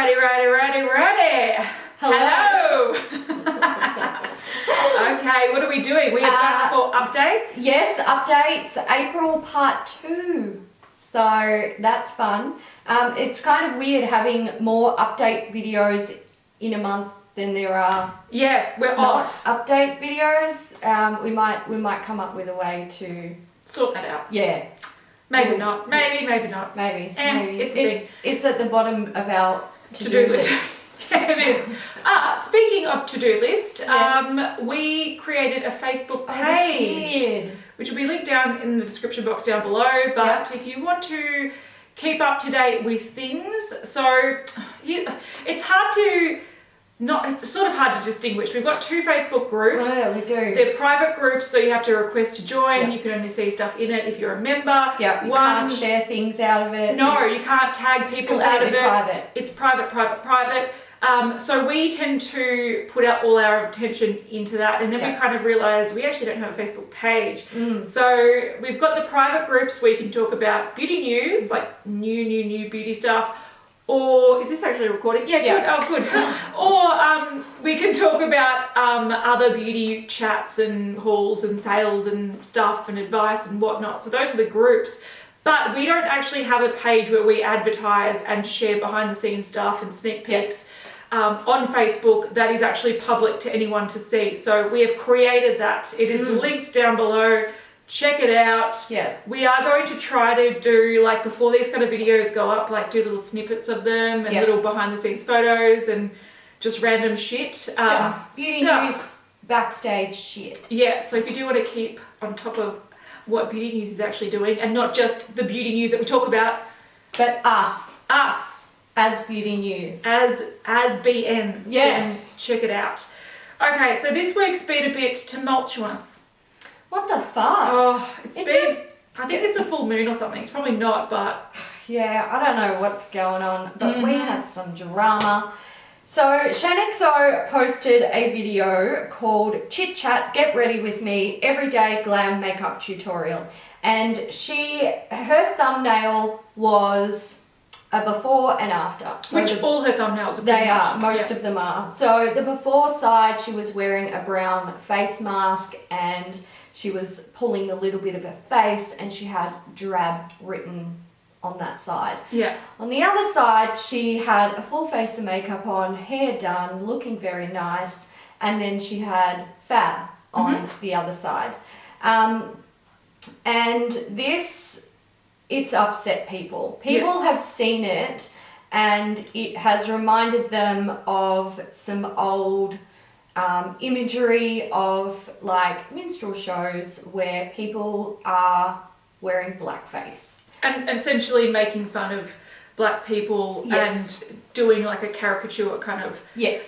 Ready. Hello. Okay, what are we doing? We are back for updates? Yes, updates. April part 2. So that's fun. It's kind of weird having more update videos in a month than there are. Yeah, we're off. Update videos. We might come up with a way to sort that out. Yeah. Maybe not. Maybe not. Maybe. It's at the bottom of our to-do list. Yeah, it is. Speaking of to-do list, yes. We created a Facebook page, which will be linked down in the description box down below. But if you want to keep up to date with things, it's sort of hard to distinguish. We've got 2 Facebook groups. Oh, yeah, we do. They're private groups, so you have to request to join. You can only see stuff in it if you're a member. Yeah, you can't share things out of it. No, you can't tag people out of it. Private. It's private. So we tend to put out all our attention into that, and then we kind of realise we actually don't have a Facebook page. So we've got the private groups where you can talk about beauty news, like new beauty stuff. Or is this actually recording? Yeah, good. Oh, good. Or we can talk about other beauty chats and hauls and sales and stuff and advice and whatnot. So those are the groups. But we don't actually have a page where we advertise and share behind the scenes stuff and sneak peeks on Facebook that is actually public to anyone to see. So we have created that. It is linked down below. Check it out. Yeah. We are going to try to do, like, before these kind of videos go up, like do little snippets of them and little behind the scenes photos and just random shit. Beauty news, backstage shit. Yeah, so if you do want to keep on top of what beauty news is actually doing and not just the beauty news that we talk about. But us. As beauty news. As BN. Yes. Check it out. Okay, so this week's been a bit tumultuous. What the fuck? Oh, I think it's a full moon or something. It's probably not, but... Yeah, I don't know what's going on, but we had some drama. So, Shaaanxo posted a video called Chit Chat, Get Ready With Me, Everyday Glam Makeup Tutorial. And her thumbnail was a before and after. So which all her thumbnails are They are, most of them are. So, the before side, she was wearing a brown face mask and she was pulling a little bit of her face and she had drab written on that side. Yeah. On the other side, she had a full face of makeup on, hair done, looking very nice, and then she had fab on the other side. And it's upset people. People have seen it and it has reminded them of some old imagery of like minstrel shows where people are wearing blackface. And essentially making fun of black people and doing like a caricature kind of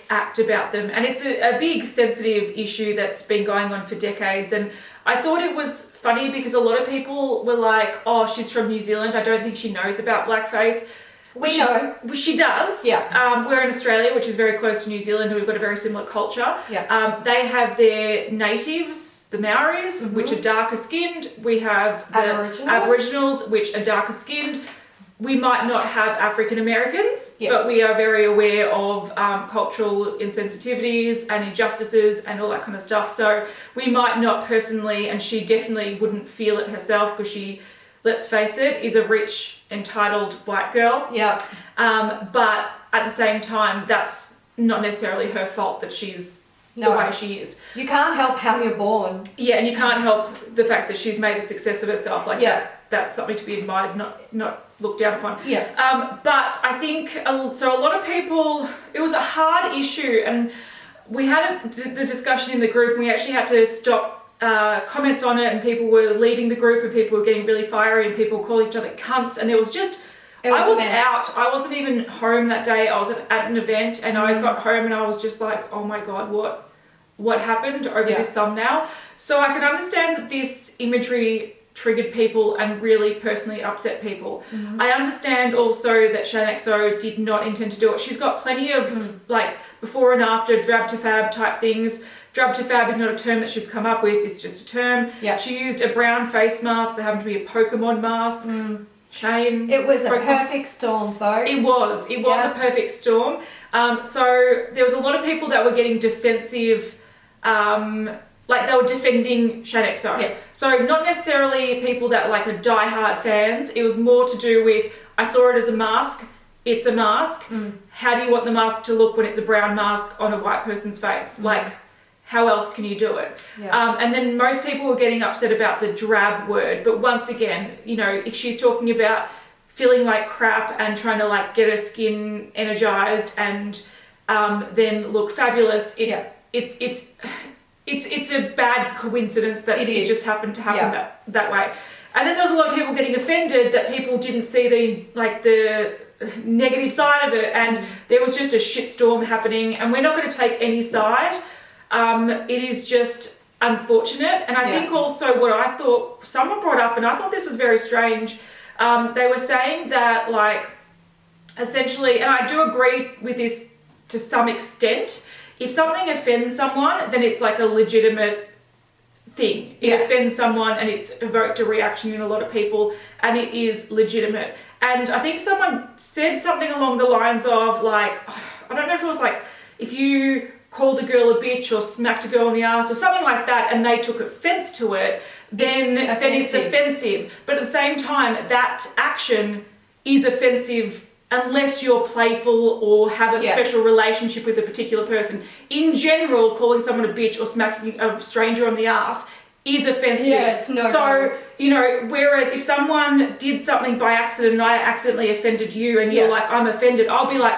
act about them. And it's a big sensitive issue that's been going on for decades. And I thought it was funny because a lot of people were like, oh, she's from New Zealand. I don't think she knows about blackface. We know. She does. Yeah. We're in Australia, which is very close to New Zealand, and we've got a very similar culture. Yeah. They have their natives, the Maoris, which are darker skinned. We have the Aboriginals, which are darker skinned. We might not have African Americans, but we are very aware of cultural insensitivities and injustices and all that kind of stuff. So we might not personally, and she definitely wouldn't feel it herself because she, let's face it, is a rich, entitled white girl. Yeah. But at the same time, that's not necessarily her fault that she's the way she is. You can't help how you're born. Yeah, and you can't help the fact that she's made a success of herself. Like that's something to be admired, not looked down upon. Yeah. But I think, so a lot of people, it was a hard issue, and we had the discussion in the group, and we actually had to stop comments on it, and people were leaving the group and people were getting really fiery and people calling each other cunts, and there was just I was out. I wasn't even home that day. I was at an event and I got home and I was just like, oh my god, what happened over this thumbnail? So I can understand that this imagery triggered people and really personally upset people. I understand also that Shaaanxo did not intend to do it. She's got plenty of like before and after drab to fab type things. Drab to fab is not a term that she's come up with, it's just a term. She used a brown face mask that happened to be a Pokemon mask. shame. It was a perfect storm, folks. It was a perfect storm. So there was a lot of people that were getting defensive, like they were defending Shaaanxo. Yeah. So not necessarily people that like are diehard fans. It was more to do with, I saw it as a mask. It's a mask. How do you want the mask to look when it's a brown mask on a white person's face? Like, how else can you do it? Yeah. And then most people were getting upset about the drab word. But once again, you know, if she's talking about feeling like crap and trying to like get her skin energized and then look fabulous, it's a bad coincidence that it just happened to happen that way. And then there was a lot of people getting offended that people didn't see the negative side of it, and there was just a shitstorm happening, and we're not going to take any side. It is just unfortunate. And I think also what I thought someone brought up, and I thought this was very strange, they were saying that like essentially, and I do agree with this to some extent, if something offends someone, then it's like a legitimate thing. It offends someone and it's evoked a reaction in a lot of people, and it is legitimate. And I think someone said something along the lines of like, I don't know if it was like, if you called a girl a bitch or smacked a girl in the ass or something like that and they took offense to it, then it's offensive. But at the same time, that action is offensive unless you're playful or have a special relationship with a particular person. In general, calling someone a bitch or smacking a stranger on the ass is offensive. Yeah, it's no so, you know, whereas if someone did something by accident and I accidentally offended you and you're like, I'm offended, I'll be like,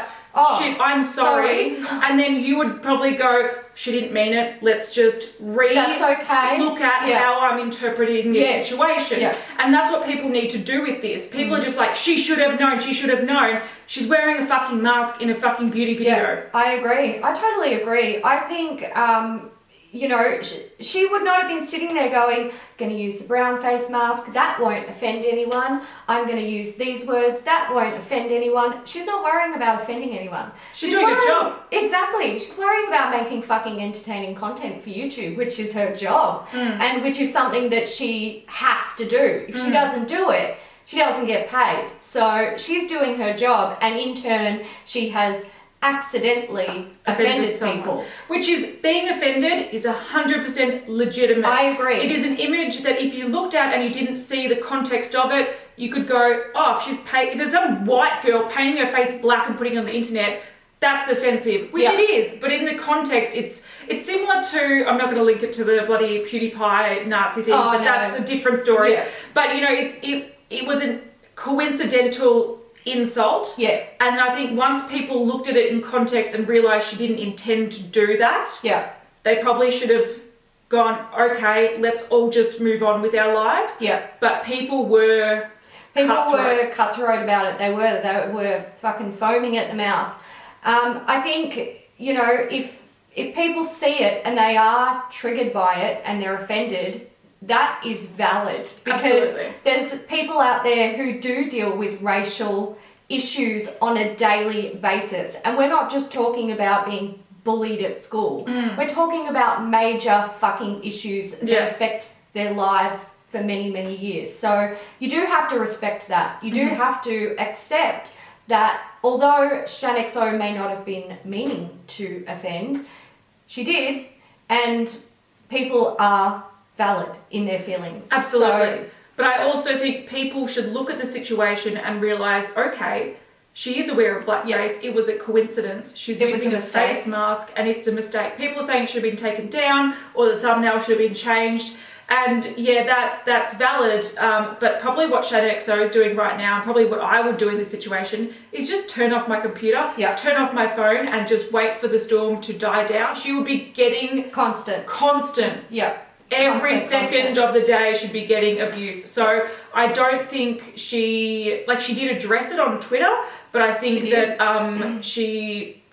shit, I'm sorry. And then you would probably go, she didn't mean it. Let's just look at how I'm interpreting this situation. Yeah. And that's what people need to do with this. People are just like, she should have known, she should have known. She's wearing a fucking mask in a fucking beauty video. Yeah, I agree. I totally agree. I think, you know, she would not have been sitting there going, going to use the brown face mask, that won't offend anyone. I'm going to use these words, that won't offend anyone. She's not worrying about offending anyone. She's doing her job. Exactly. She's worrying about making fucking entertaining content for YouTube, which is her job, and which is something that she has to do. If she doesn't do it, she doesn't get paid. So she's doing her job, and in turn, she has accidentally offended people. Which is, being offended is 100% legitimate. I agree. It is an image that if you looked at and you didn't see the context of it, you could go, oh, if there's some white girl painting her face black and putting it on the internet, that's offensive, which it is. But in the context, it's similar to, I'm not going to link it to the bloody PewDiePie Nazi thing, but that's a different story. Yeah. But, you know, it was a coincidental insult. Yeah. And I think once people looked at it in context and realised she didn't intend to do that, they probably should have gone, okay, let's all just move on with our lives. Yeah. But people were cutthroat about it. They were fucking foaming at the mouth. I think, you know, if people see it and they are triggered by it and they're offended, that is valid, because there's people out there who do deal with racial issues on a daily basis, and we're not just talking about being bullied at school. We're talking about major fucking issues that affect their lives for many, many years. So you do have to respect that. You do have to accept that although Shaaanxo may not have been meaning to offend, she did, and people are valid in their feelings. Absolutely. But I also think people should look at the situation and realise, okay, she is aware of blackface. It was a coincidence. She's using a face mask and it's a mistake. People are saying it should have been taken down or the thumbnail should have been changed. And yeah, that's valid. But probably what Shaaanxo is doing right now, and probably what I would do in this situation, is just turn off my computer, turn off my phone, and just wait for the storm to die down. She will be getting constant. Yeah. Every second of the day should be getting abuse. So I don't think she did address it on Twitter, but I think that she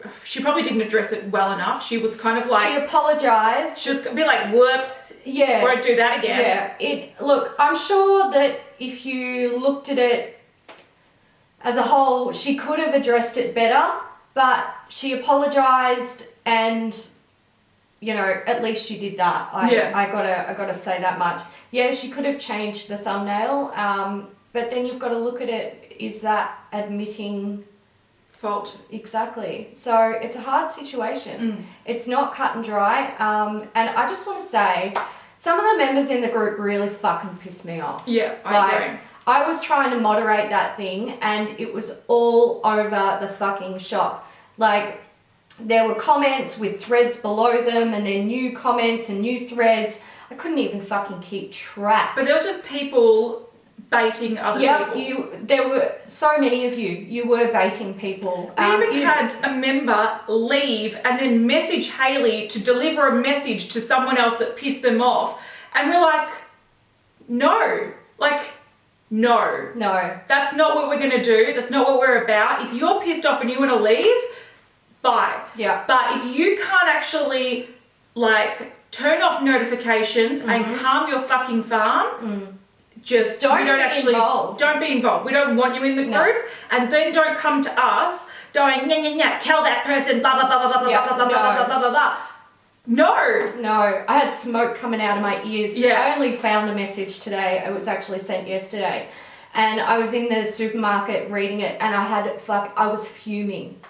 probably didn't address it well enough. She was kind of like, she apologised. She was gonna be like, whoops, won't do that again. Yeah, look, I'm sure that if you looked at it as a whole, she could have addressed it better, but she apologised, and you know, at least she did that. I gotta say that much. Yeah, she could have changed the thumbnail. but then you've got to look at it, is that admitting fault? Exactly. So it's a hard situation. It's not cut and dry. And I just want to say, some of the members in the group really fucking pissed me off. Yeah, I agree. I was trying to moderate that thing and it was all over the fucking shop. Like, there were comments with threads below them and then new comments and new threads. I couldn't even fucking keep track. But there was just people baiting other people. There were so many of you. You were baiting people. We even had a member leave and then message Hayley to deliver a message to someone else that pissed them off. And we're like, no. No. That's not what we're going to do. That's not what we're about. If you're pissed off and you want to leave, bye. Yeah. But if you can't actually, turn off notifications and calm your fucking farm, just don't be involved. Don't be involved. We don't want you in the group. And then don't come to us going, tell that person, blah, blah, blah, blah, blah, blah, blah, blah, blah, blah, blah, blah. No. I had smoke coming out of my ears. Yeah. I only found the message today. It was actually sent yesterday. And I was in the supermarket reading it and I was fuming.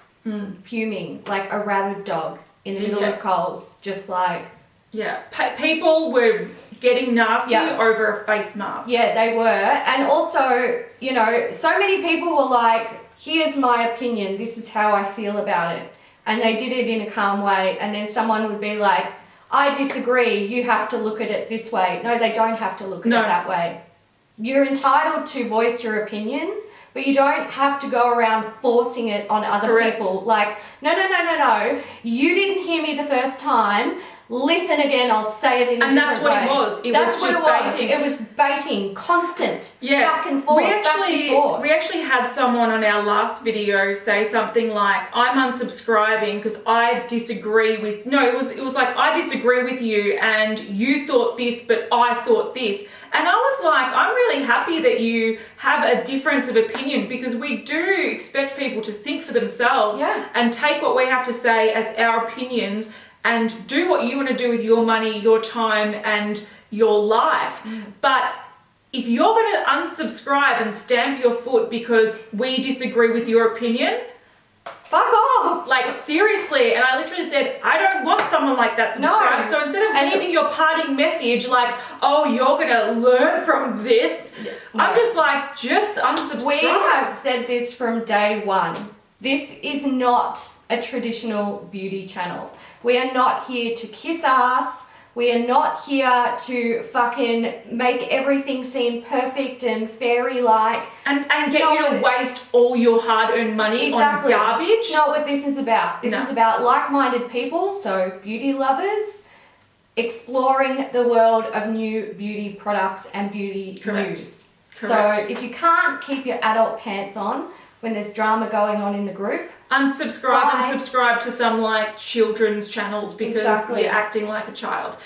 Fuming like a rabid dog in the middle of Coles. Just like... Yeah. People were getting nasty over a face mask. Yeah, they were. And also, so many people were like, here's my opinion. This is how I feel about it. And they did it in a calm way. And then someone would be like, I disagree. You have to look at it this way. No, they don't have to look at it that way. You're entitled to voice your opinion, but you don't have to go around forcing it on other people. Like, no. You didn't hear me the first time. Listen again, I'll say it in a different way. And that's what it was. That's what it was. It was baiting, constant, back and forth, We actually had someone on our last video say something like, I'm unsubscribing because I disagree with... No, it was like, I disagree with you and you thought this, but I thought this. And I was like, I'm really happy that you have a difference of opinion because we do expect people to think for themselves and take what we have to say as our opinions and do what you want to do with your money, your time, and your life. But if you're going to unsubscribe and stamp your foot because we disagree with your opinion, fuck off. Seriously. And I literally said, I don't want someone like that subscribed. So instead of leaving your parting message oh, you're going to learn from this, I'm just like, just unsubscribe. We have said this from day one. This is not a traditional beauty channel. We are not here to kiss ass. We are not here to fucking make everything seem perfect and fairy-like. And get you to waste all your hard-earned money on garbage. Not what this is about. This is about like-minded people, so beauty lovers, exploring the world of new beauty products and beauty news. Correct. So if you can't keep your adult pants on when there's drama going on in the group, unsubscribe and subscribe to some children's channels because you're acting like a child.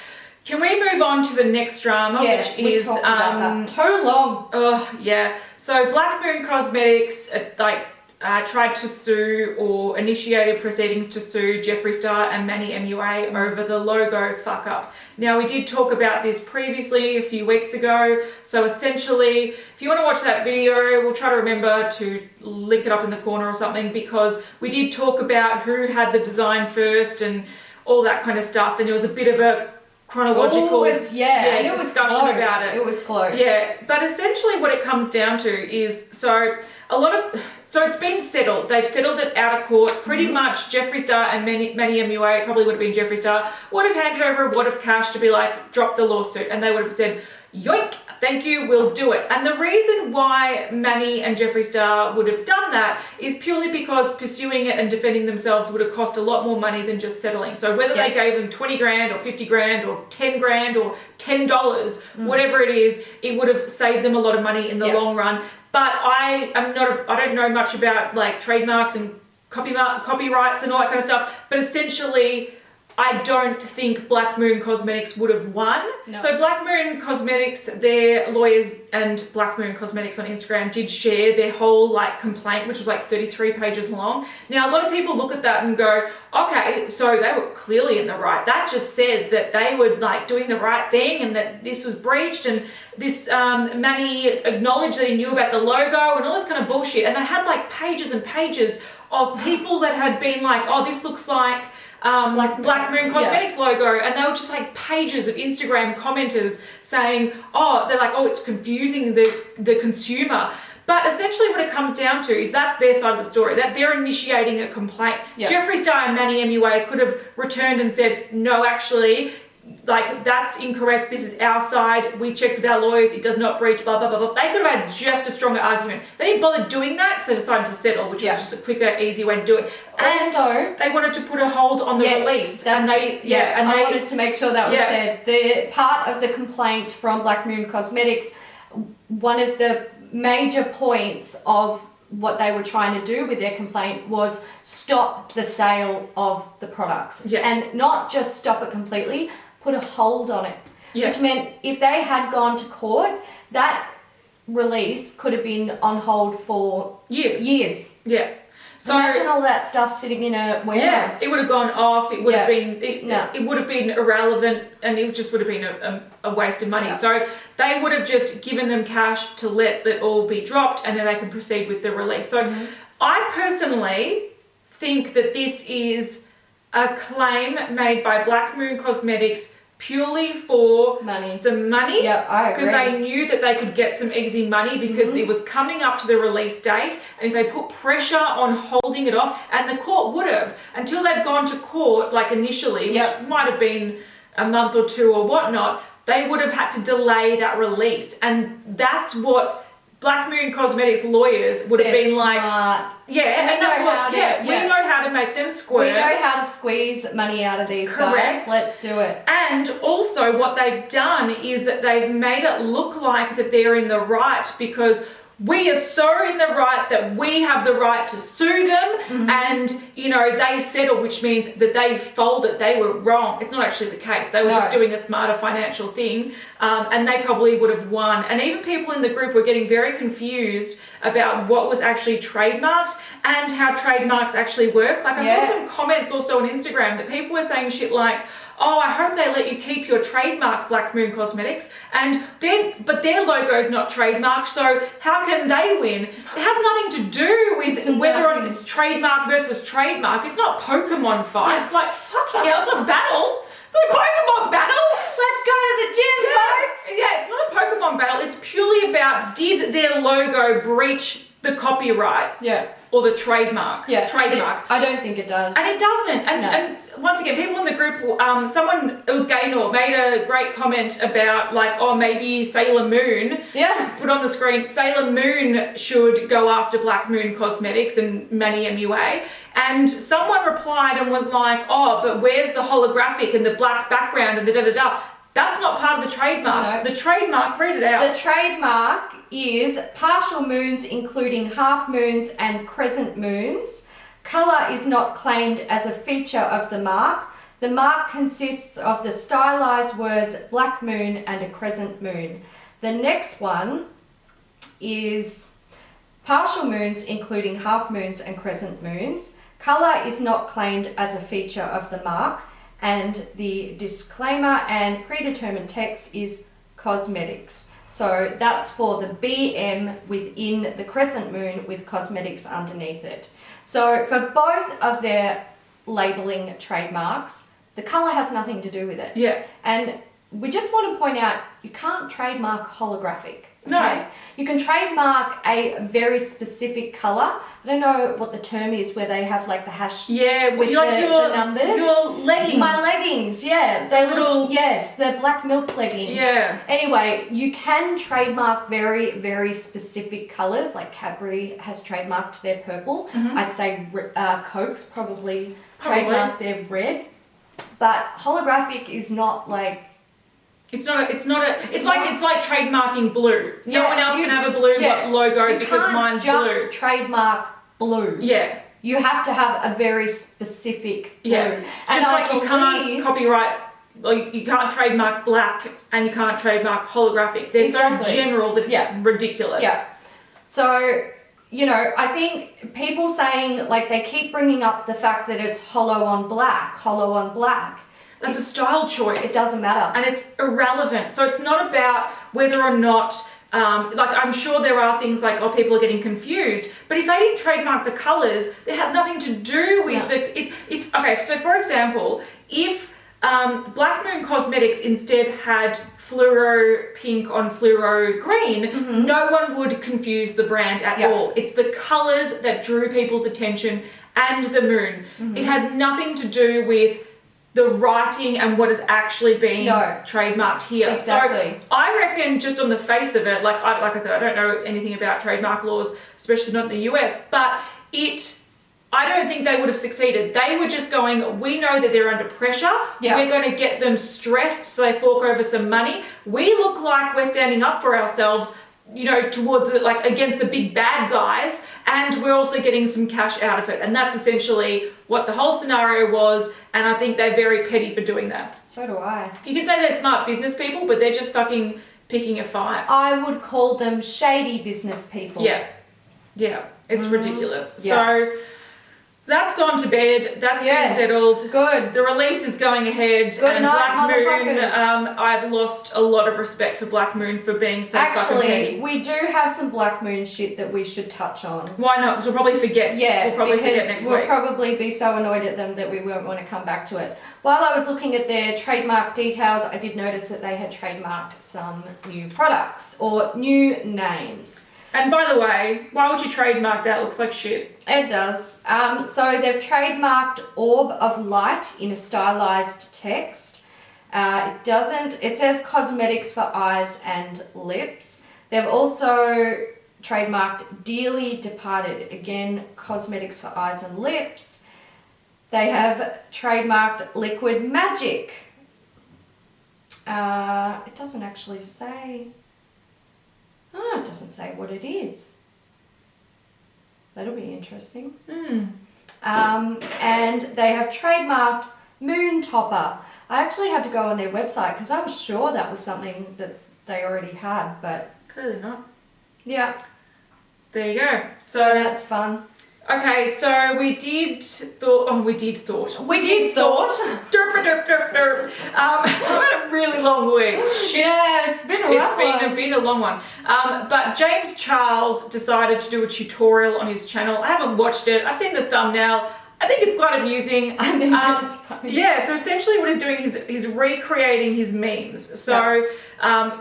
Can we move on to the next drama, which is so long. Oh yeah. So Blackmoon Cosmetics tried to sue or initiated proceedings to sue Jeffree Star and MannyMUA over the logo fuck up. Now we did talk about this previously a few weeks ago. So essentially, if you want to watch that video, we'll try to remember to link it up in the corner or something because we did talk about who had the design first and all that kind of stuff. And there was a bit of a chronological discussion about it. It was close. Yeah, but essentially what it comes down to is so it's been settled. They've settled it out of court. Pretty much Jeffree Star and MannyMUA, it probably would have been Jeffree Star, would have handed over a wad of cash to be like, drop the lawsuit. And they would have said, yoink, thank you, we'll do it. And the reason why Manny and Jeffree Star would have done that is purely because pursuing it and defending themselves would have cost a lot more money than just settling. So whether they gave them 20 grand or 50 grand or 10 grand or $10, whatever it is, it would have saved them a lot of money in the long run. But I don't know much about trademarks and copyrights and all that kind of stuff. But essentially, I don't think Blackmoon Cosmetics would have won. No. So Blackmoon Cosmetics, their lawyers and Blackmoon Cosmetics on Instagram did share their whole like complaint, which was like 33 pages long. Now a lot of people look at that and go, okay, so they were clearly in the right. That just says that they were like doing the right thing and that this was breached, and this Manny acknowledged that he knew about the logo and all this kind of bullshit. And they had like pages and pages of people that had been like, oh, this looks like Blackmoon Cosmetics logo, and they were just like pages of Instagram commenters saying, oh, they're like, oh, it's confusing the consumer. But essentially what it comes down to is that's their side of the story, that they're initiating a complaint. Yep. Jeffree Star MannyMUA could have returned and said, no, actually, like, that's incorrect, this is our side, we checked with our lawyers, it does not breach, blah, blah, blah, blah. They could have had just a stronger argument. They didn't bother doing that because they decided to settle, which was just a quicker, easier way to do it. And also, they wanted to put a hold on the release. And they, I wanted to make sure that was said. The part of the complaint from Blackmoon Cosmetics, one of the major points of what they were trying to do with their complaint was stop the sale of the products. Yeah. And not just stop it completely, put a hold on it. Yeah. Which meant if they had gone to court, that release could have been on hold for years. Yeah. So imagine all that stuff sitting in a warehouse. Yeah, it would have gone off. It would have been it would have been irrelevant, and it just would have been a waste of money. Yeah. So they would have just given them cash to let it all be dropped, and then they can proceed with the release. So I personally think that this is a claim made by Blackmoon Cosmetics purely for some money. Yeah, I agree. Because they knew that they could get some easy money because it was coming up to the release date, and if they put pressure on holding it off, and the court would have, until they've gone to court, like initially, which might have been a month or two or whatnot, they would have had to delay that release. And that's what Blackmoon Cosmetics lawyers would have been like, we know how to make them squirt. We know how to squeeze money out of these guys. Let's do it. And also what they've done is that they've made it look like that they're in the right, because we are so in the right that we have the right to sue them, and you know, they settle, which means that they folded, they were wrong. It's not actually the case. They were just doing a smarter financial thing, and they probably would have won. And even people in the group were getting very confused about what was actually trademarked and how trademarks actually work. Like I saw some comments also on Instagram that people were saying shit like, oh, I hope they let you keep your trademark, Blackmoon Cosmetics, but their logo's not trademarked, so how can they win? It has nothing to do with whether or not it's trademark versus trademark. It's not Pokemon fight. It's like, fucking hell, it's not a battle. It's not a Pokemon battle. Let's go to the gym, folks. Yeah, it's not a Pokemon battle. It's purely about, did their logo breach the copyright? Yeah. Or the trademark. Yeah. Trademark. I don't think it does. And it doesn't. And once again, people in the group, someone, it was Gaynor, made a great comment about like, oh, maybe Sailor Moon. Yeah. Put on the screen, Sailor Moon should go after Blackmoon Cosmetics and MannyMUA. And someone replied and was like, oh, but where's the holographic and the black background and the da-da-da? That's not part of the trademark. No. The trademark, read it out. The trademark is partial moons, including half moons and crescent moons. Colour is not claimed as a feature of the mark. The mark consists of the stylized words black moon and a crescent moon. The next one is partial moons, including half moons and crescent moons. Colour is not claimed as a feature of the mark. And the disclaimer and predetermined text is cosmetics. So that's for the BM within the crescent moon with cosmetics underneath it. So for both of their labeling trademarks, the color has nothing to do with it. Yeah. And we just want to point out, you can't trademark holographic. No. Okay? You can trademark a very specific color. I don't know what the term is where they have like the hash with the numbers. Your leggings. My leggings, yeah. They little, yes, the black milk leggings. Yeah. Anyway, you can trademark very, very specific colors. Like Cadbury has trademarked their purple. I'd say Coke's probably trademarked their red. But holographic is not like. It's like trademarking blue. No one else can have a blue logo because mine's blue. You can't just trademark blue. Yeah. you have to have a very specific blue. Yeah. And Just I like you can't copyright, or you can't trademark black and you can't trademark holographic. They're so general that it's ridiculous. Yeah. So, you know, I think people saying, like, they keep bringing up the fact that it's hollow on black. That's a style choice. It doesn't matter. And it's irrelevant. So it's not about whether or not, like, I'm sure there are things like, oh, people are getting confused. But if they didn't trademark the colours, it has nothing to do with okay, so for example, if Blackmoon Cosmetics instead had fluoro pink on fluoro green, no one would confuse the brand at all. It's the colours that drew people's attention and the moon. It had nothing to do with the writing and what is actually being trademarked here. Exactly. So I reckon just on the face of it, like I said, I don't know anything about trademark laws, especially not in the US, but I don't think they would have succeeded. They were just going, we know that they're under pressure. We're going to get them stressed so they fork over some money. We look like we're standing up for ourselves, you know, towards the, like, against the big bad guys, and we're also getting some cash out of it. And that's essentially what the whole scenario was, and I think they're very petty for doing that. So do I. You can say they're smart business people, but they're just fucking picking a fight. I would call them shady business people. Yeah. It's ridiculous. So that's gone to bed. That's been settled. Good. The release is going ahead. Good night, Blackmoon, I've lost a lot of respect for Blackmoon for being so fucking petty. Actually, we do have some Blackmoon shit that we should touch on. Why not? Because we'll probably forget. Yeah, we'll probably forget next week. We'll probably be so annoyed at them that we won't want to come back to it. While I was looking at their trademark details, I did notice that they had trademarked some new products or new names. And by the way, why would you trademark that? It looks like shit. It does. So they've trademarked Orb of Light in a stylized text. It says cosmetics for eyes and lips. They've also trademarked Dearly Departed, again, cosmetics for eyes and lips. They have trademarked Liquid Magic. It doesn't actually say. Oh, it doesn't say what it is. That'll be interesting. And they have trademarked Moon Topper. I actually had to go on their website because I was sure that was something that they already had, but clearly not. Yeah. There you go. So that's fun. Okay, so we did thought. Derp. I've had a really long week. Yeah, it's been a rough one. It's been a long one. But James Charles decided to do a tutorial on his channel. I haven't watched it. I've seen the thumbnail. I think it's quite amusing. I think it's funny. Yeah, so essentially what he's doing is he's recreating his memes. So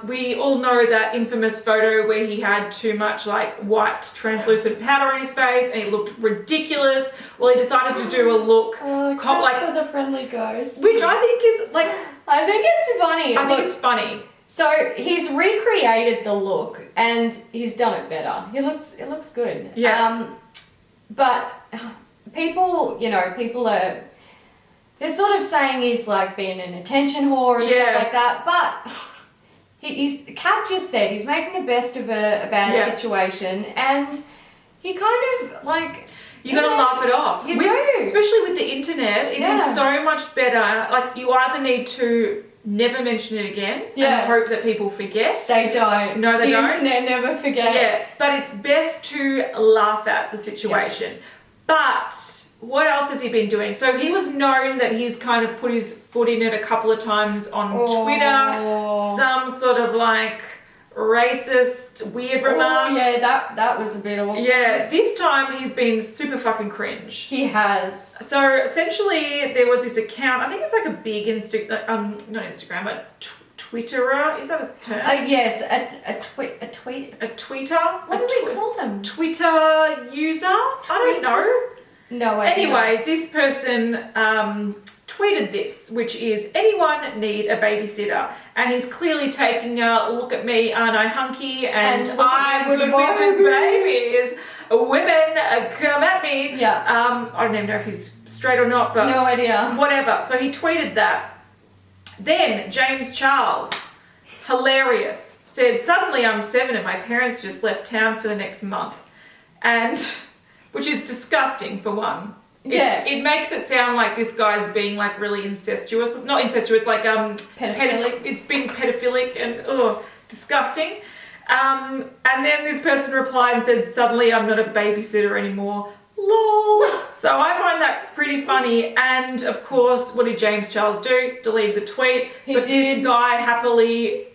we all know that infamous photo where he had too much like white translucent powder on his face and he looked ridiculous. Well, he decided to do a look like for the friendly ghost. which I think is like... I think it's funny. I think it's funny. So he's recreated the look and he's done it better. It looks good. Yeah. But... people are, they're sort of saying he's like being an attention whore and stuff like that, but Kat just said he's making the best of a bad situation, and he kind of like... You gotta laugh it off. You do. Especially with the internet, it is so much better. Like, you either need to never mention it again and hope that people forget. They don't. No, they don't. The internet never forgets. Yes, but it's best to laugh at the situation. Yeah. But what else has he been doing? So he was known that he's kind of put his foot in it a couple of times on Twitter. Some sort of like racist, weird remarks. Yeah, that was a bit awkward. Yeah, this time he's been super fucking cringe. He has. So essentially there was this account, I think it's like a big not Instagram, but Twitterer, is that a term? Yes, a tweet. A tweeter? What do we call them? Twitter user? I don't know. No idea. Anyway, this person tweeted this, which is, anyone need a babysitter? And he's clearly taking a look at me, aren't I hunky? And I'm good with babies. Women come at me. Yeah. I don't even know if he's straight or not, but no idea. Whatever. So he tweeted that. Then James Charles, hilarious, said, suddenly I'm 7 and my parents just left town for the next month. And which is disgusting for one. Yeah. It makes it sound like this guy's being like really incestuous. Not incestuous, like Pedophilic. It's being pedophilic and disgusting. And then this person replied and said, "Suddenly I'm not a babysitter anymore." Lol. So I find that pretty funny. And of course, what did James Charles do? Delete the tweet. This guy happily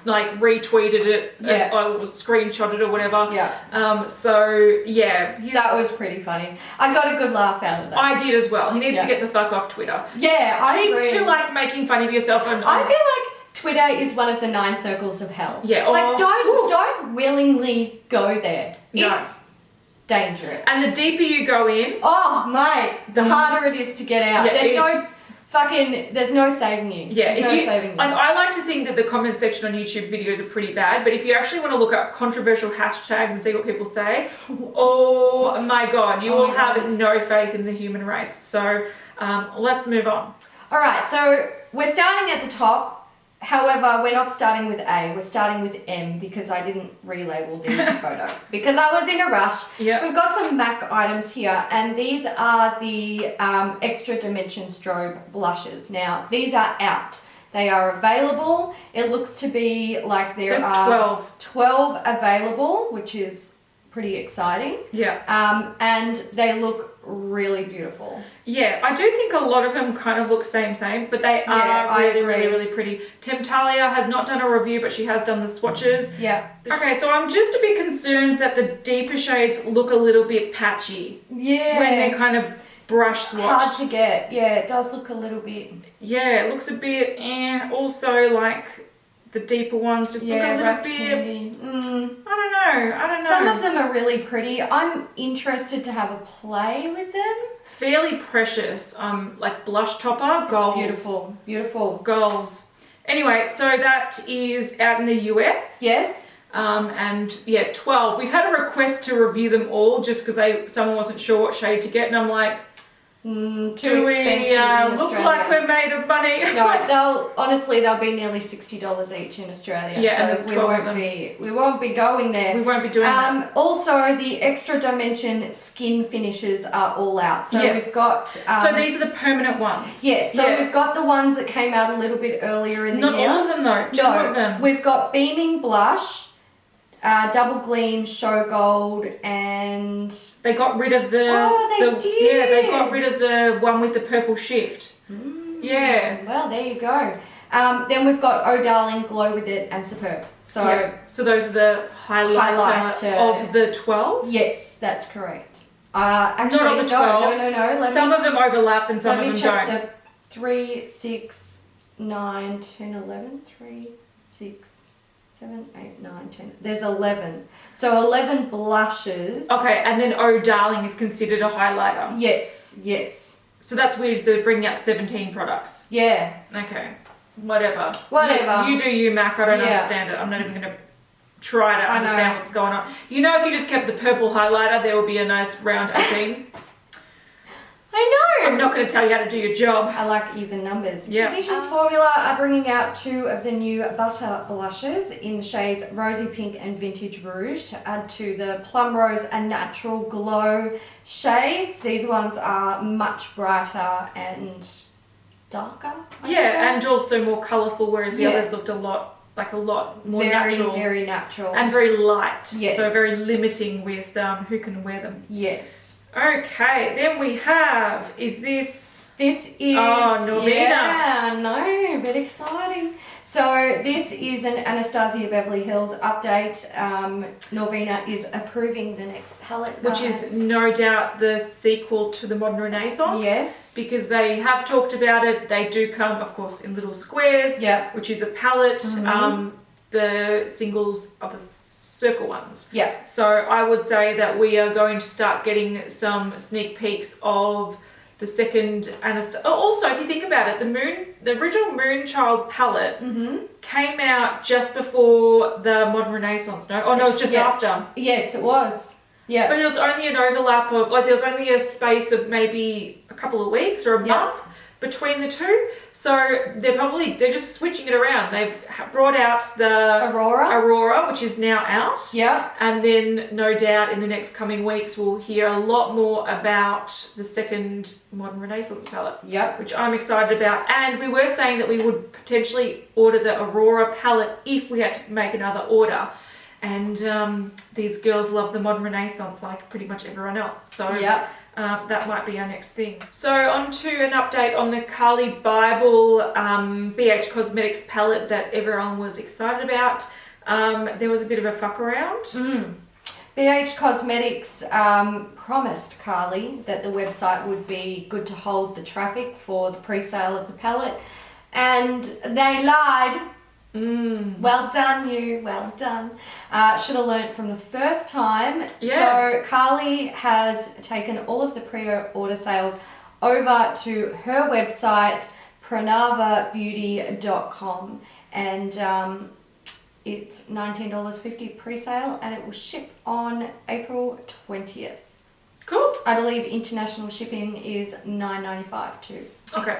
like retweeted it, or screenshotted or whatever. Yeah. So yeah, that was pretty funny. I got a good laugh out of that. I did as well. He needs to get the fuck off Twitter. Yeah, I agree. Keep to like making fun of yourself and. I feel like Twitter is one of the 9 circles of hell. Yeah. Like don't willingly go there. No. It's dangerous. And the deeper you go in, mate, the harder it is to get out. Yeah, there's no saving you. Yeah, there's no saving you. Like, I like to think that the comment section on YouTube videos are pretty bad, but if you actually want to look up controversial hashtags and see what people say, oh my god, you will have no faith in the human race. So let's move on. All right, so we're starting at the top. However, we're not starting with A, we're starting with M because I didn't relabel these photos because I was in a rush. Yeah. We've got some MAC items here and these are the Extra Dimension Strobe blushes. Now, these are out. They are available. It looks to be like there are 12 available, which is pretty exciting. Yeah. And they look really beautiful. Yeah, I do think a lot of them kind of look same, but they are really pretty. Temptalia has not done a review, but she has done the swatches. Yeah. Okay, so I'm just a bit concerned that the deeper shades look a little bit patchy. Yeah. When they're kind of brush swatched. Hard to get. Yeah, it does look a little bit. Yeah, it looks a bit Also, like, the deeper ones just look a little bit. I don't know. Some of them are really pretty. I'm interested to have a play with them. Fairly precious. Like blush topper, goals. Beautiful, beautiful. Goals. Anyway, so that is out in the US. Yes. And yeah, 12. We've had a request to review them all just because someone wasn't sure what shade to get, and I'm like, too do we expensive look like we're made of money? No, they'll be nearly $60 each in Australia. Yeah, so and we won't be going there. We won't be doing that. Also, the Extra Dimension skin finishes are all out. So we've got. So these are the permanent ones. Yes. So we've got the ones that came out a little bit earlier in the year. Not all of them though. Two of them. We've got Beaming Blush, Double Gleam, Show Gold, and they got rid of the. did. Yeah, they got rid of the one with the purple shift. Yeah. Well, there you go. Then we've got Oh Darling, Glow With It, and Superb. So those are the highlight of the 12. Yes, that's correct. Actually, not of the 12. No. Some of them overlap and some of them check don't. The 3, 6, 9, 10, 11. 3, 6. 7, 8, 9, 10. There's 11. So 11 blushes. Okay, and then Oh Darling is considered a highlighter. Yes. So that's weird, so bringing out 17 products. Yeah. Okay. Whatever. You do you, Mac. I don't understand it. I'm not even going to try to understand what's going on. You know, if you just kept the purple highlighter, there would be a nice round 18. I know. I'm not going to tell you how to do your job. I like even numbers. Yeah. Physicians Formula are bringing out 2 of the new butter blushes in the shades Rosy Pink and Vintage Rouge to add to the Plum Rose and Natural Glow shades. These ones are much brighter and darker. And also more colourful, whereas the others looked a lot more natural. Very natural. And very light. Yes. So very limiting with who can wear them. Yes. Okay, then we have, This is... Norvina. Yeah, I know, but exciting. So this is an Anastasia Beverly Hills update. Norvina is approving the next palette. Which is no doubt the sequel to the Modern Renaissance. Yes. Because they have talked about it. They do come, of course, in little squares. Yep. Which is a palette. The singles are the circle ones. Yeah. So I would say that we are going to start getting some sneak peeks of the second Anastasia. Oh, also, if you think about it, the original Moonchild palette came out just before the Modern Renaissance, no? Oh, no, it was just after. Yes, it was. Yeah. But there was only an overlap of, there was only a space of maybe a couple of weeks or a month between the two. So they're just switching it around. They've brought out the Aurora, which is now out. Yeah. And then no doubt in the next coming weeks we'll hear a lot more about the second Modern Renaissance palette. Yep. Which I'm excited about. And we were saying that we would potentially order the Aurora palette if we had to make another order. And these girls love the Modern Renaissance like pretty much everyone else. So yep. That might be our next thing. So on to an update on the Carli Bybel BH Cosmetics palette that everyone was excited about. There was a bit of a fuck around. BH Cosmetics promised Carli that the website would be good to hold the traffic for the pre-sale of the palette, and they lied. Well done, you. Well done. Should have learnt from the first time. Yeah. So Carli has taken all of the pre-order sales over to her website, pranavabeauty.com, and it's $19.50 pre-sale, and it will ship on April 20th. Cool. I believe international shipping is $9.95 too. Okay.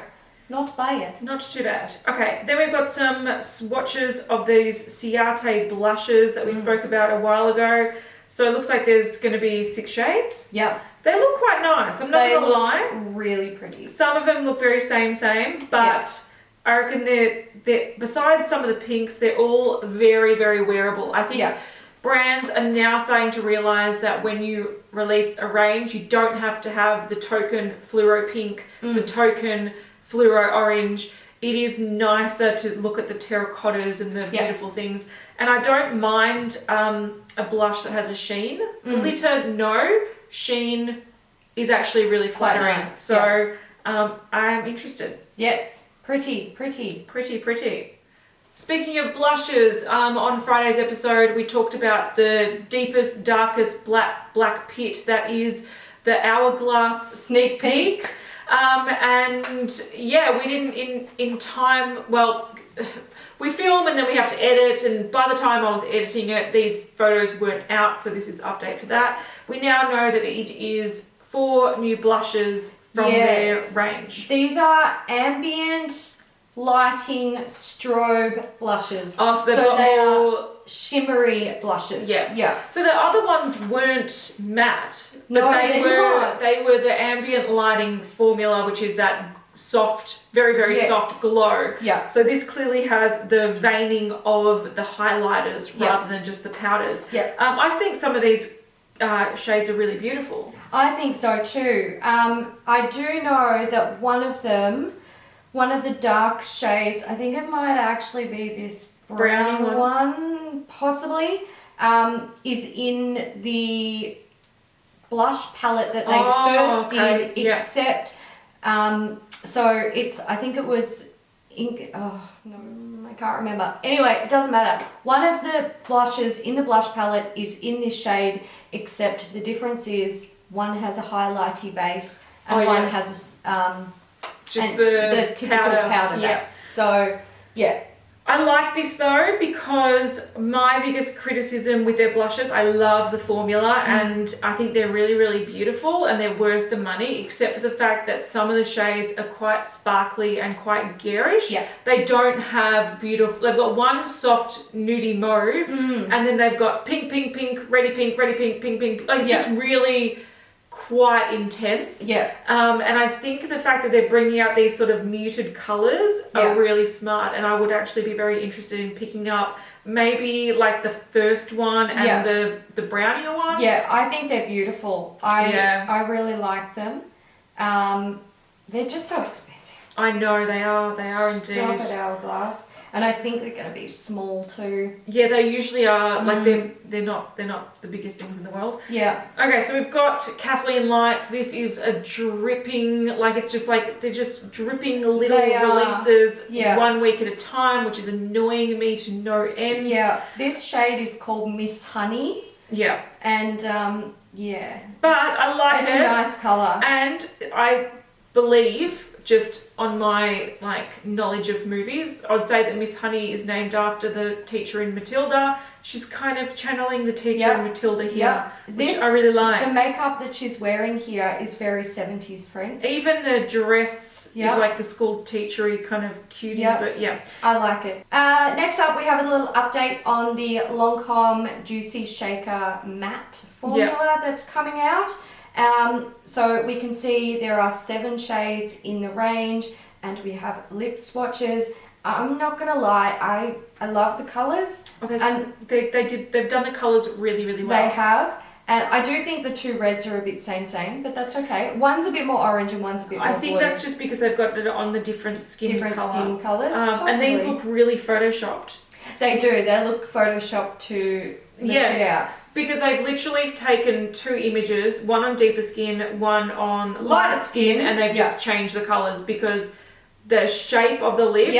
Not bad. Not too bad. Okay, then we've got some swatches of these Ciate Blushes that we spoke about a while ago. So it looks like there's going to be 6 shades. Yep. They look quite nice, I'm not going to lie. Really pretty. Some of them look very same, but I reckon they're besides some of the pinks, they're all very, very wearable. I think brands are now starting to realise that when you release a range, you don't have to have the token fluoro pink, the token fluoro orange. It is nicer to look at the terracottas and the beautiful things. And I don't mind a blush that has a sheen. Glitter, no. Sheen is actually really flattering. Nice. So I'm interested. Yes. Pretty, pretty. Pretty, pretty. Speaking of blushes, on Friday's episode we talked about the deepest, darkest black pit that is the Hourglass sneak peek. And yeah, we didn't in time, well, we film and then we have to edit, and by the time I was editing it, these photos weren't out, so this is the update for that. We now know that it is 4 new blushes from their range. These are Ambient lighting strobe blushes. Oh, so they've got more shimmery blushes. Yeah. So the other ones weren't matte, but No, they they're were the ambient lighting formula, which is that soft, very, very soft glow. Yeah. So this clearly has the veining of the highlighters rather than just the powders. Yeah. I think some of these shades are really beautiful. I think so too. I do know that one of the dark shades, I think it might actually be this brown one, possibly, is in the blush palette that they first did, except, so it's, I think it was ink, oh no, I can't remember. Anyway, it doesn't matter. One of the blushes in the blush palette is in this shade, except the difference is one has a highlighty base and one has just the typical powder base. So, yeah. I like this though because my biggest criticism with their blushes, I love the formula and I think they're really, really beautiful and they're worth the money, except for the fact that some of the shades are quite sparkly and quite garish. Yeah. They don't have beautiful, they've got one soft nudie mauve and then they've got pink, pink, pink, ready pink, ready pink, pink, pink. Like it's just really quite intense. Yeah. And I think the fact that they're bringing out these sort of muted colours are really smart, and I would actually be very interested in picking up maybe like the first one and the brownier one. Yeah, I think they're beautiful. I really like them. They're just so expensive. I know they are indeed. Stop at Hourglass. And I think they're going to be small too. Yeah, they usually are. Like they're not the biggest things in the world. Yeah. Okay, so we've got Kathleen Lights. This is a dripping, like it's just like they're just dripping little releases 1 week at a time, which is annoying me to no end. Yeah. This shade is called Miss Honey. Yeah. And but I like it. It's a nice colour. And I believe just on my like knowledge of movies, I'd say that Miss Honey is named after the teacher in Matilda. She's kind of channeling the teacher in Matilda here, which I really like. The makeup that she's wearing here is very 70s French. Even the dress is like the school teachery kind of cutie, but yeah. I like it. Next up, we have a little update on the Lancome Juicy Shaker Matte formula that's coming out. So we can see there are 7 shades in the range, and we have lip swatches. I'm not gonna lie, I love the colours. And they've done the colours really, really well. They have, and I do think the 2 reds are a bit same, but that's okay. One's a bit more orange and one's a bit more blue. I think that's just because they've got it on the different skin colours. And these look really photoshopped. They do. They look photoshopped to the shit outs. Because they've literally taken 2 images, one on deeper skin, one on lighter skin, and they've just changed the colours because the shape of the lip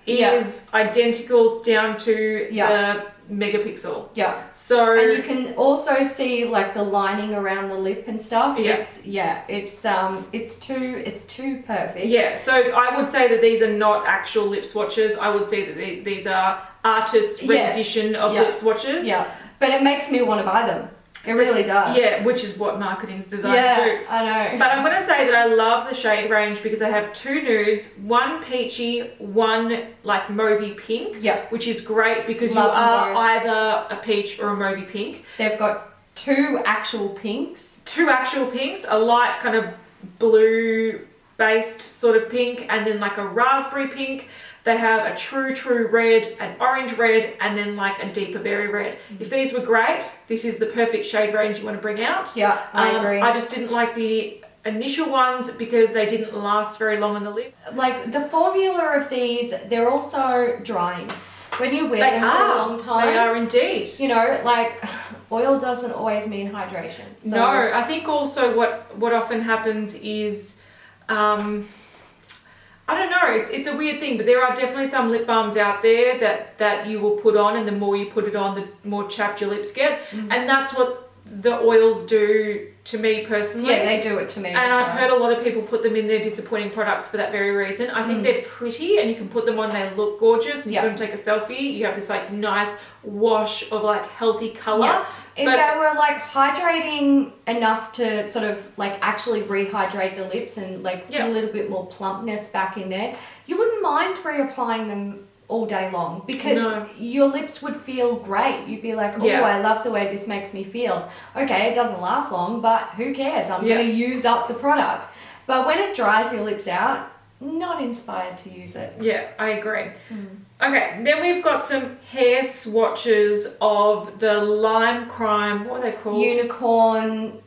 is identical down to the megapixel. Yeah. So and you can also see like the lining around the lip and stuff. Yeah. It's too perfect. Yeah. So I would say that these are not actual lip swatches. I would say that these are artists' rendition of lip swatches. Yeah. But it makes me want to buy them. It really does. Yeah, which is what marketing's designed to do. I know. But I'm going to say that I love the shade range because they have 2 nudes, 1 peachy, 1 like mauvey pink, which is great because you are either a peach or a mauvey pink. They've got 2 actual pinks. 2 actual pinks, a light kind of blue based sort of pink, and then like a raspberry pink. They have a true red, an orange red, and then like a deeper berry red. If these were great, this is the perfect shade range you want to bring out. Yeah, I agree. I just didn't like the initial ones because they didn't last very long on the lip. Like the formula of these, they're also drying. When you wear them for a long time. They are indeed. You know, like oil doesn't always mean hydration. So. No, I think also what often happens is... I don't know, it's a weird thing, but there are definitely some lip balms out there that you will put on, and the more you put it on, the more chapped your lips get. And that's what the oils do to me personally. Yeah, they do it to me. And I've heard a lot of people put them in their disappointing products for that very reason. I think they're pretty and you can put them on, they look gorgeous, and you can take a selfie. You have this like nice wash of like healthy colour. Yeah. If they were like hydrating enough to sort of like actually rehydrate the lips and like put a little bit more plumpness back in there, you wouldn't mind reapplying them all day long because your lips would feel great. You'd be like, oh, I love the way this makes me feel. Okay, it doesn't last long, but who cares? I'm going to use up the product. But when it dries your lips out, not inspired to use it. Yeah, I agree. Okay, then we've got some hair swatches of the Lime Crime, what are they called? Unicorn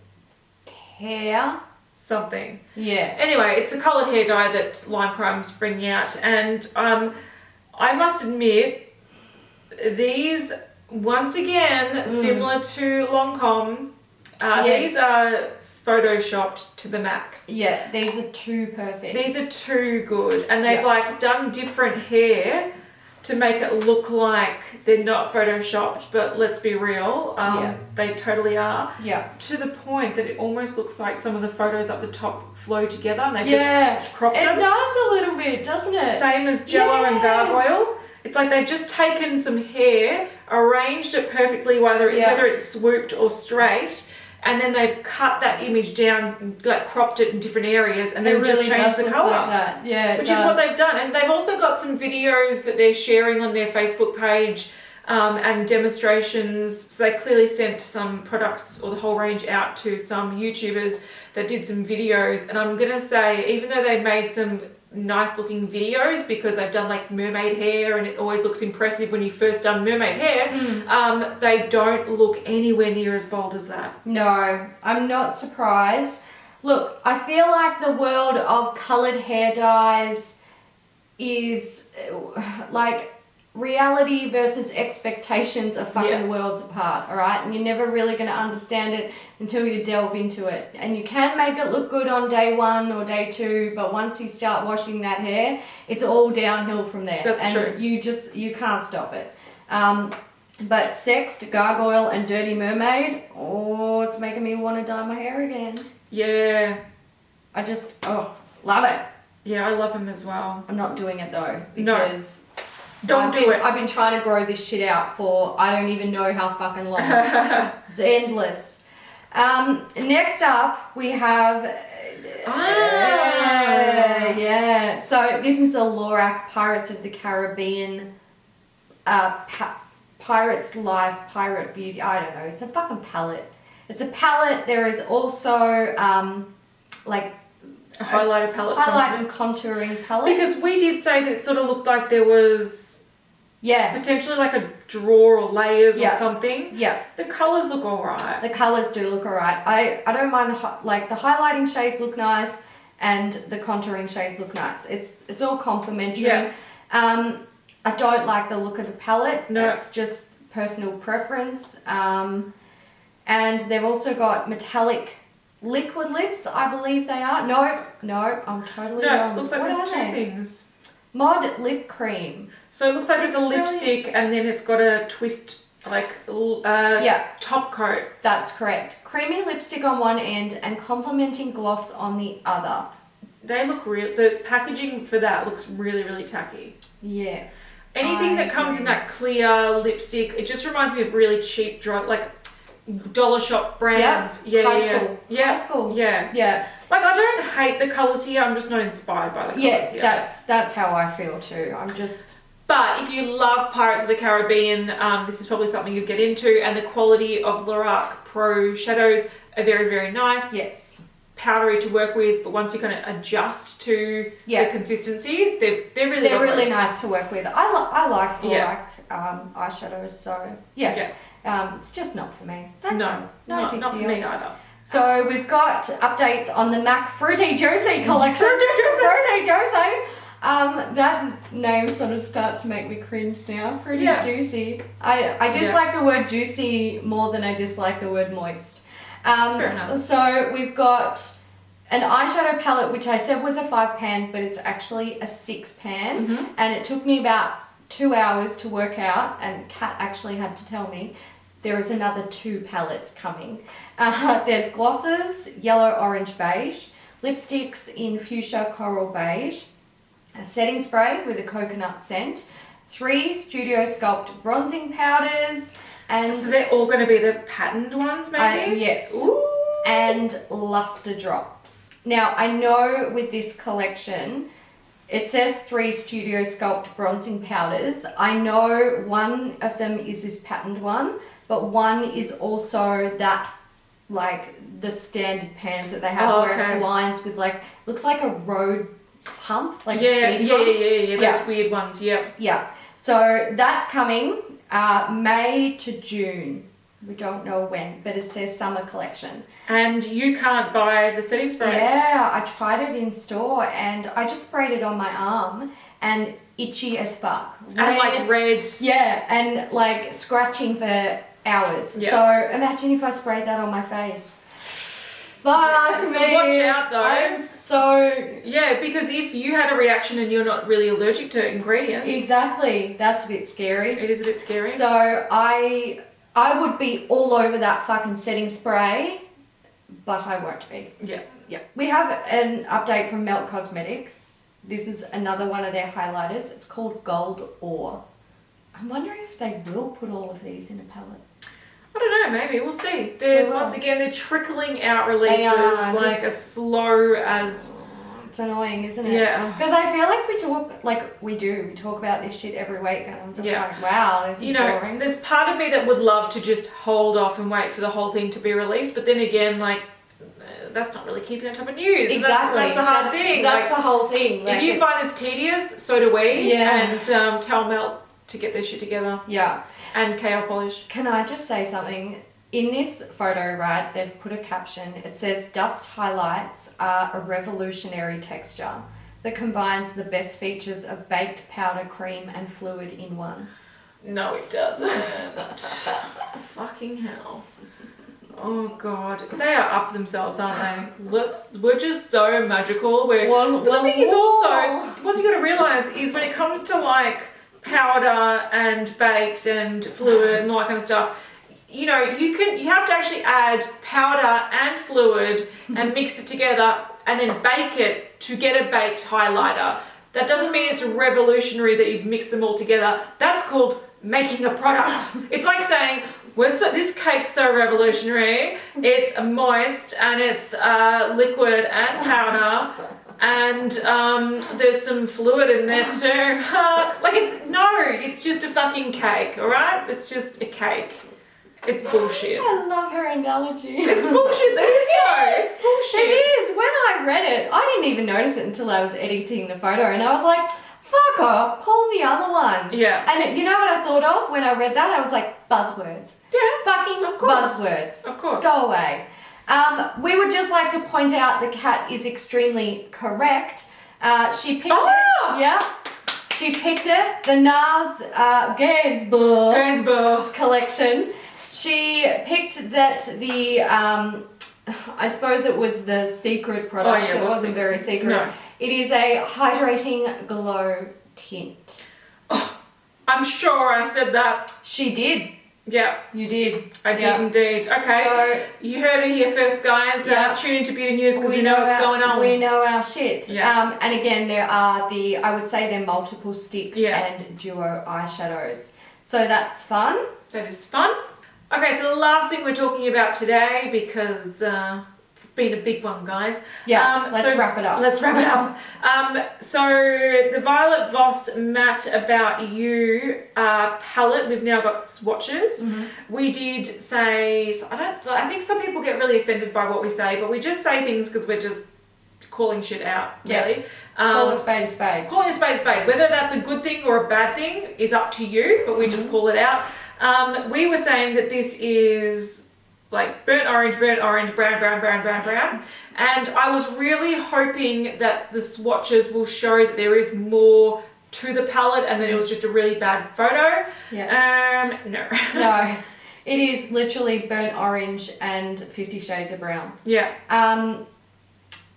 hair. Something. Yeah. Anyway, it's a coloured hair dye that Lime Crime's bringing out, and I must admit, these, once again, similar to Lancome, these are photoshopped to the max. Yeah, these are too perfect. These are too good, and they've like done different hair to make it look like they're not photoshopped, but let's be real, they totally are. Yeah. To the point that it almost looks like some of the photos up the top flow together, and they've just cropped them. It does a little bit, doesn't it? Same as Jello and Gargoyle. It's like they've just taken some hair, arranged it perfectly, whether it's swooped or straight, and then they've cut that image down, like cropped it in different areas, and then just changed the colour. Like that. Which is what they've done. And they've also got some videos that they're sharing on their Facebook page and demonstrations. So they clearly sent some products or the whole range out to some YouTubers that did some videos. And I'm going to say, even though they made some nice looking videos because they've done like mermaid hair and it always looks impressive when you first done mermaid hair, they don't look anywhere near as bold as that. No, I'm not surprised. Look, I feel like the world of coloured hair dyes is like reality versus expectations are fucking worlds apart, all right? And you're never really going to understand it until you delve into it. And you can make it look good on day 1 or day 2, but once you start washing that hair, it's all downhill from there. That's true. You can't stop it. But Sexed, Gargoyle, and Dirty Mermaid, oh, it's making me want to dye my hair again. Yeah. I just, love it. Yeah, I love them as well. I'm not doing it though No. because Don't do it. I've been trying to grow this shit out for I don't even know how fucking long. It's endless. Next up we have yeah. So this is the Lorac Pirates of the Caribbean Pirates Life Pirate Beauty. I don't know. It's a fucking palette. It's a palette. There is also like a highlighter palette. Highlight and contouring palette. Because we did say that it sort of looked like there was potentially like a drawer or layers or something. Yeah. The colours look alright. The colours do look alright. I don't mind like the highlighting shades look nice and the contouring shades look nice. It's all complementary. Yeah. I don't like the look of the palette. No. It's just personal preference. And they've also got metallic liquid lips, I believe they are. No, I'm totally wrong. No, it looks like there's two things. Mod lip cream. So it looks like there's a lipstick and then it's got a twist, like top coat. That's correct. Creamy lipstick on one end and complementing gloss on the other. They look real. The packaging for that looks really, really tacky. Yeah. Anything that comes in that clear lipstick, it just reminds me of really cheap, dry, like dollar shop brands. Yeah. High school. Yeah. Like, I don't hate the colours here. I'm just not inspired by the colours here. That's how I feel too. But if you love Pirates of the Caribbean, this is probably something you'll get into. And the quality of Lorac Pro shadows are very, very nice. Yes. Powdery to work with, but once you kind of adjust to the consistency, they're really nice to work with. I like Lorac eyeshadows, so it's just not for me. That's not for me either. So we've got updates on the MAC Fruity Juicy collection. Fruity Juicy. That name sort of starts to make me cringe now. Fruity Juicy. I dislike the word juicy more than I dislike the word moist. That's fair enough. So we've got an eyeshadow palette, which I said was a 5-pan, but it's actually a 6-pan. And it took me about 2 hours to work out, and Kat actually had to tell me there is another 2 palettes coming. There's glosses, yellow, orange, beige, lipsticks in fuchsia, coral, beige, a setting spray with a coconut scent, 3 Studio Sculpt bronzing powders, and so they're all going to be the patterned ones, maybe? Yes. Ooh. And luster drops. Now, I know with this collection, it says 3 Studio Sculpt bronzing powders. I know one of them is this patterned one, but one is also that, like, the standard pans that they have where it's lines with, like, looks like a road hump, like a speed hump. Those weird ones, Yeah. So that's coming May to June. We don't know when, but it says summer collection. And you can't buy the setting spray? Yeah, I tried it in store and I just sprayed it on my arm and itchy as fuck. And like red. Yeah, and like scratching for hours. Yep. So imagine if I sprayed that on my face. Fuck me. Watch out though. I'm so... Yeah, because if you had a reaction and you're not really allergic to ingredients. Exactly. That's a bit scary. It is a bit scary. So I would be all over that fucking setting spray, but I won't be. Yeah. We have an update from Melt Cosmetics. This is another one of their highlighters. It's called Gold Ore. I'm wondering if they will put all of these in a palette. I don't know, maybe. We'll see. Once again, they're trickling out releases like as slow as... It's annoying, isn't it? Yeah. Because I feel like we talk about this shit every week and I'm just like, wow, this is boring. There's part of me that would love to just hold off and wait for the whole thing to be released, but then again, like, that's not really keeping on top of news. Exactly. That's the hard thing. That's the whole thing. Like, if you find this tedious, so do we. Yeah. And tell Melt to get their shit together. Yeah. And KO Polish. Can I just say something? In this photo, right, they've put a caption. It says, dust highlights are a revolutionary texture that combines the best features of baked powder, cream, and fluid in one. No, it doesn't. Fucking hell. Oh, God. They are up themselves, aren't they? We're just so magical. But the thing is also, what you got to realise is when it comes to, like, powder and baked and fluid and all that kind of stuff, you have to actually add powder and fluid and mix it together and then bake it to get a baked highlighter. That doesn't mean it's revolutionary that you've mixed them all together. That's called making a product. It's like saying, well, this cake's so revolutionary. It's moist and it's liquid and powder, and there's some fluid in there too. Like it's just a fucking cake, all right? It's just a cake. It's bullshit. I love her analogy. It's bullshit. That is though. It's bullshit. It is. When I read it, I didn't even notice it until I was editing the photo, and I was like, fuck off, pull the other one. Yeah. And you know what I thought of when I read that? I was like, buzzwords. Yeah. Fucking of course. buzzwords. Of course. Go away. We would just like to point out the cat is extremely correct. She picked it. Yeah. She picked it. The NARS Gainsbourg collection. She picked that the, I suppose it was the secret product. Oh, yeah, it wasn't very secret. No. It is a hydrating glow tint. Oh, I'm sure I said that. She did. Yeah. You did. I did indeed. Okay. So, you heard it here first, guys. Tune into Beauty News because we know what's going on. We know our shit. Yeah. And again, there are I would say they're multiple sticks Yeah. and duo eyeshadows. So that's fun. That is fun. Okay, so the last thing we're talking about today, because it's been a big one, guys. Yeah, let's wrap it up. Let's wrap it up. So the Violet Voss Matte About You palette, we've now got swatches. Mm-hmm. We did say, I think some people get really offended by what we say, but we just say things because we're just calling shit out, really. Call a spade a spade. Calling a spade a spade. Whether that's a good thing or a bad thing is up to you, but we just call it out. We were saying that this is like burnt orange, brown, brown. And I was really hoping that the swatches will show that there is more to the palette and that it was just a really bad photo. Yeah. No. No. It is literally burnt orange and 50 Shades of Brown. Yeah.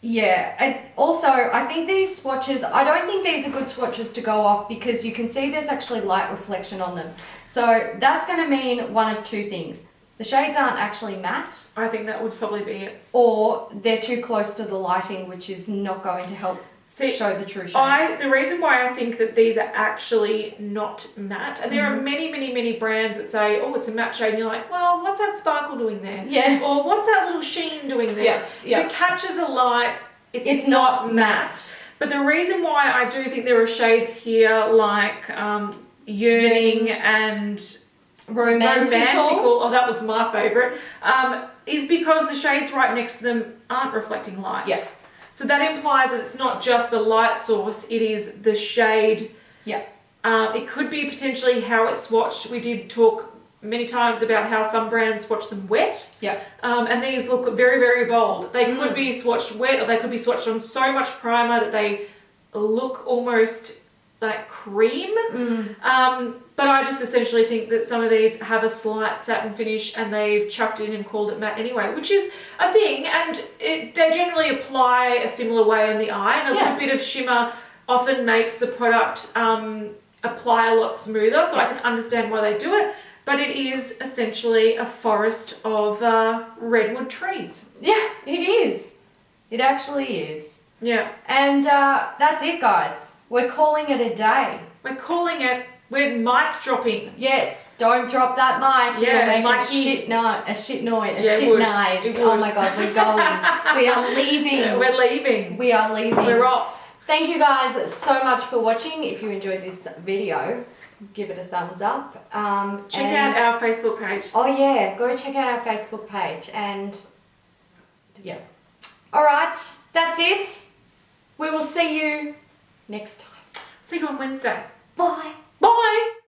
Yeah, and also I think these swatches, I don't think these are good swatches to go off because you can see there's actually light reflection on them. So that's going to mean one of two things. The shades aren't actually matte. I think that would probably be it. Or they're too close to the lighting, which is not going to help show the true shades. The reason why I think that these are actually not matte, and there are many brands that say, oh, it's a matte shade, and you're like, well, what's that sparkle doing there? Yeah. Or what's that little sheen doing there? Yeah. If it catches a light, it's not matte. But the reason why I do think there are shades here like Yearning and Romantical, oh, that was my favourite, is because the shades right next to them aren't reflecting light. Yeah. So that implies that it's not just the light source, it is the shade. Yeah. It could be potentially how it's swatched. We did talk many times about how some brands swatch them wet. Yeah. And these look very bold. They could be swatched wet, or they could be swatched on so much primer that they look almost like cream. But I just essentially think that some of these have a slight satin finish and they've chucked in and called it matte anyway, which is a thing, and they generally apply a similar way on the eye, and a little bit of shimmer often makes the product apply a lot smoother, so I can understand why they do it, but it is essentially a forest of redwood trees. Yeah, it is. It actually is. Yeah. And that's it, guys. We're calling it a day. We're mic dropping. Yes, don't drop that mic. Yeah, It'll make a shit noise. Oh my god, we're going. We are leaving. Yeah, we're leaving. We are leaving. We're off. Thank you guys so much for watching. If you enjoyed this video, give it a thumbs up. Check out our Facebook page. Oh yeah, go check out our Facebook page. And yeah. Alright, that's it. We will see you next time. See you on Wednesday. Bye. Bye.